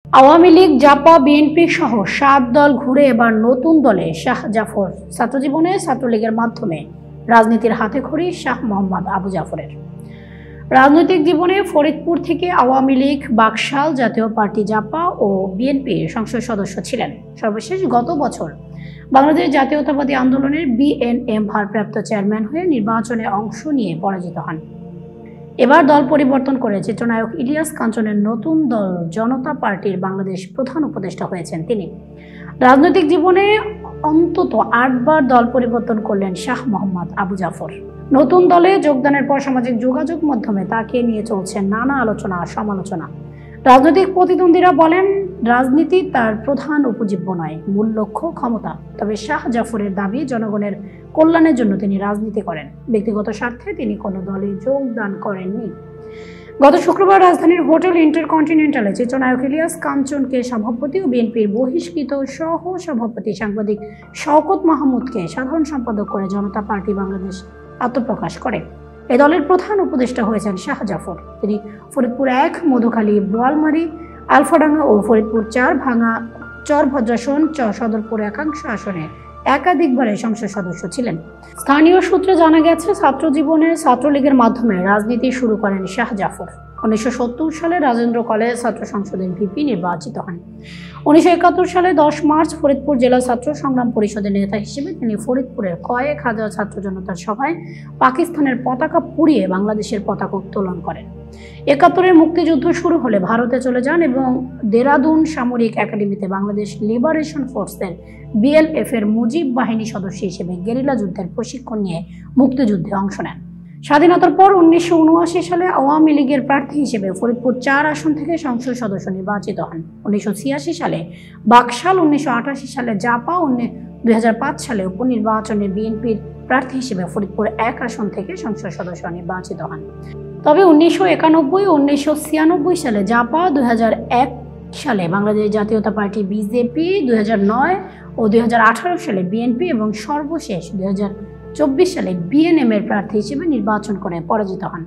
Awami League, JaPa, BNP সহ ৭ দল ঘুরে এবার নতুন দলে শাহ জাফর। ছাত্রজীবনে ছাত্রলীগের মাধ্যমে রাজনীতির হাতেখড়ি শাহ মোহাম্মদ আবু জাফরের। রাজনৈতিক জীবনে ফরিদপুর থেকে আওয়ামী লীগ, বাকশাল জাতীয় পার্টি, জাপা ও বিএনপির সংসদ সদস্য ছিলেন। সর্বশেষ গত বছর বাংলাদেশ জাতীয়তাবাদী আন্দোলনের বিএনএম ভারপ্রাপ্ত চেয়ারম্যান হয়ে নির্বাচনে অংশ নিয়ে পরাজিত হন। এবার দল পরিবর্তন করে চিত্রনায়ক ইলিয়াস কাঞ্চনের নতুন দল জনতা পার্টির বাংলাদেশ প্রধান উপদেষ্টা হয়েছেন তিনি। রাজনৈতিক জীবনে অন্তত ৮ বার দল পরিবর্তন করলেন শাহ মোহাম্মদ আবু জাফর। নতুন দলে যোগদানের পর সামাজিক যোগাযোগ মাধ্যমে তাকে নিয়ে চলছে নানা আলোচনা সমালোচনা। রাজনৈতিক প্রতিদ্বন্দ্বীরা বলেন, রাজনীতি তার প্রধান উপজীব্য নয়, মূল লক্ষ্য ক্ষমতা। তবে শাহ জাফরের দাবি, জনগণের কল্যাণের জন্য তিনি রাজনীতি করেন, ব্যক্তিগত স্বার্থে তিনি কোনো দলে যোগদান করেননি। গত শুক্রবার রাজধানীর হোটেল ইন্টারকন্টিনেন্টালে চিত্রনায়ক ইলিয়াস কাঞ্চনকে সভাপতি ও বিএনপির বহিষ্কৃত সহ সভাপতি সাংবাদিক শওকত মাহমুদকে সাধারণ সম্পাদক করে জনতা পার্টি বাংলাদেশ আত্মপ্রকাশ করে। এ দলের প্রধান উপদেষ্টা হয়েছেন শাহ জাফর। তিনি ফরিদপুর ১, মধুখালী, বোয়ালমারী, আলফাডাঙ্গা ও ফরিদপুর ৪, ভাঙা, চরভদ্রাসন, সদরপুর একাংশ আসনে একাধিকবারের সংসদ সদস্য ছিলেন। স্থানীয় সূত্রে জানা গেছে, ছাত্র জীবনে ছাত্রলীগের মাধ্যমে রাজনীতি শুরু করেন শাহ জাফর। ১৯৭০ সালে রাজেন্দ্র কলেজ ছাত্র সংসদের ভিপি নির্বাচিত হন। ১৯৭১ সালে ১০ মার্চ ফরিদপুর জেলা ছাত্র সংগ্রাম পরিষদের নেতা হিসেবে তিনি ফরিদপুরের কয়েক হাজার ছাত্র জনতার সভায় পাকিস্তানের পতাকা পুড়িয়ে বাংলাদেশের পতাকা উত্তোলন করেন। ৭১-এর মুক্তিযুদ্ধ শুরু হলে ভারতে চলে যান এবং দেরাদুন সামরিক একাডেমিতে বাংলাদেশ লিবারেশন ফোর্সের বিএলএফ এর মুজিব বাহিনী সদস্য হিসেবে গেরিলা যুদ্ধের প্রশিক্ষণ নিয়ে মুক্তিযুদ্ধে অংশ নেন। স্বাধীনতার পর ১৯৭৯ সালে আওয়ামী লীগের প্রার্থী হিসেবে ফরিদপুর ৪ আসন থেকে সংসদ সদস্য নির্বাচিত হন। ১৯৮৬ সালে বাকশাল, ১৯৮৮ সালে জাপা, ২০০৫ সালে উপনির্বাচনে বিএনপির প্রার্থী হিসেবে ফরিদপুর ১ আসন থেকে সংসদ সদস্য নির্বাচিত হন। তবে ১৯৯১ ও ১৯৯৬ সালে জাপা, ২০০১ সালে বাংলাদেশ জাতীয়তা পার্টি বিজেপি, ২০০৯ ও ২০১৮ সালে বিএনপি এবং সর্বশেষ ২০২৪ সালে বিএনএম এর প্রার্থী হিসেবে নির্বাচন করে পরাজিত হন।